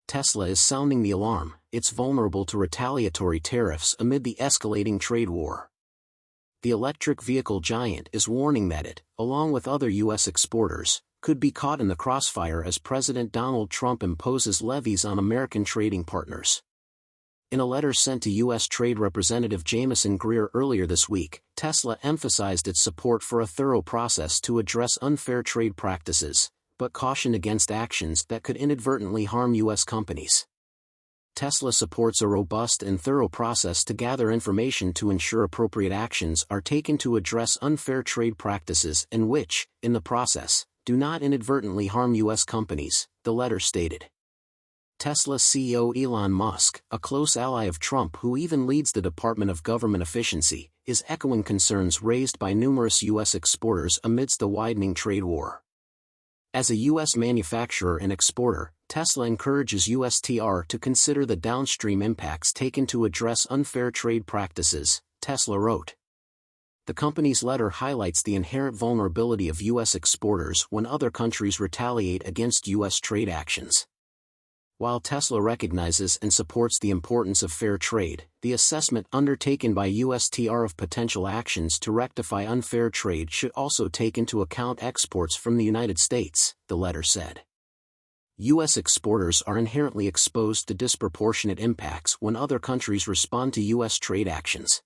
Tesla is sounding the alarm. It's vulnerable to retaliatory tariffs amid the escalating trade war. The electric vehicle giant is warning that it, along with other U.S. exporters, could be caught in the crossfire as President Donald Trump imposes levies on American trading partners. In a letter sent to U.S. Trade Representative Jamieson Greer earlier this week, Tesla emphasized its support for a thorough process to address unfair trade practices, but cautioned against actions that could inadvertently harm U.S. companies. Tesla supports a robust and thorough process to gather information to ensure appropriate actions are taken to address unfair trade practices and which, in the process, do not inadvertently harm U.S. companies, the letter stated. Tesla CEO Elon Musk, a close ally of Trump who even leads the Department of Government Efficiency, is echoing concerns raised by numerous U.S. exporters amidst the widening trade war. As a U.S. manufacturer and exporter, Tesla encourages USTR to consider the downstream impacts taken to address unfair trade practices, Tesla wrote. The company's letter highlights the inherent vulnerability of U.S. exporters when other countries retaliate against U.S. trade actions. While Tesla recognizes and supports the importance of fair trade, the assessment undertaken by USTR of potential actions to rectify unfair trade should also take into account exports from the United States, the letter said. U.S. exporters are inherently exposed to disproportionate impacts when other countries respond to U.S. trade actions.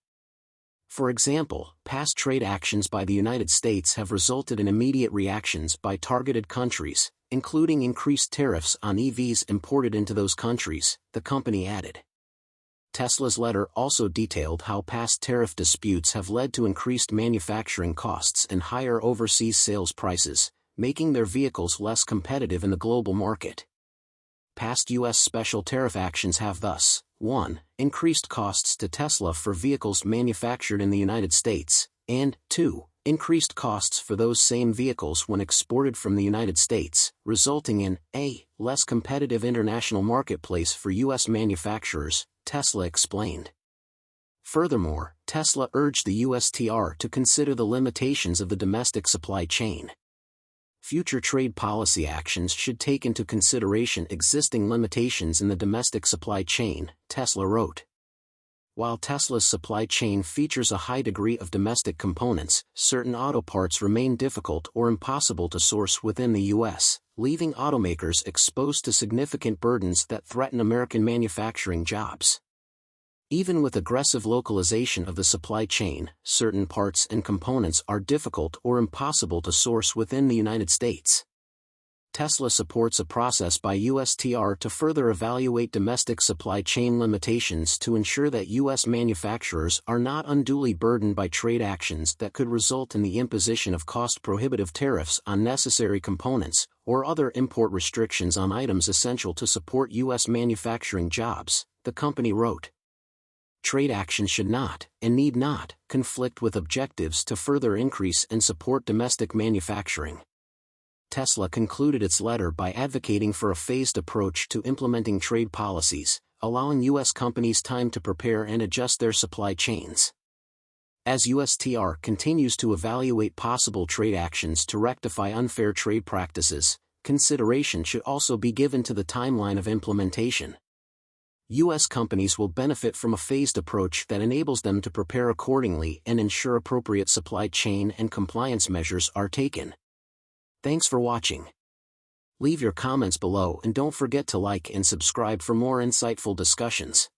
For example, past trade actions by the United States have resulted in immediate reactions by targeted countries, including increased tariffs on EVs imported into those countries, the company added. Tesla's letter also detailed how past tariff disputes have led to increased manufacturing costs and higher overseas sales prices, making their vehicles less competitive in the global market. Past U.S. special tariff actions have thus, 1. Increased costs to Tesla for vehicles manufactured in the United States, and 2. Increased costs for those same vehicles when exported from the United States, resulting in a less competitive international marketplace for U.S. manufacturers, Tesla explained. Furthermore, Tesla urged the USTR to consider the limitations of the domestic supply chain. Future trade policy actions should take into consideration existing limitations in the domestic supply chain, Tesla wrote. While Tesla's supply chain features a high degree of domestic components, certain auto parts remain difficult or impossible to source within the U.S., leaving automakers exposed to significant burdens that threaten American manufacturing jobs. Even with aggressive localization of the supply chain, certain parts and components are difficult or impossible to source within the United States. Tesla supports a process by USTR to further evaluate domestic supply chain limitations to ensure that U.S. manufacturers are not unduly burdened by trade actions that could result in the imposition of cost-prohibitive tariffs on necessary components, or other import restrictions on items essential to support U.S. manufacturing jobs, the company wrote. Trade action should not, and need not, conflict with objectives to further increase and support domestic manufacturing. Tesla concluded its letter by advocating for a phased approach to implementing trade policies, allowing U.S. companies time to prepare and adjust their supply chains. As USTR continues to evaluate possible trade actions to rectify unfair trade practices, consideration should also be given to the timeline of implementation. U.S. companies will benefit from a phased approach that enables them to prepare accordingly and ensure appropriate supply chain and compliance measures are taken. Thanks for watching. Leave your comments below and don't forget to like and subscribe for more insightful discussions.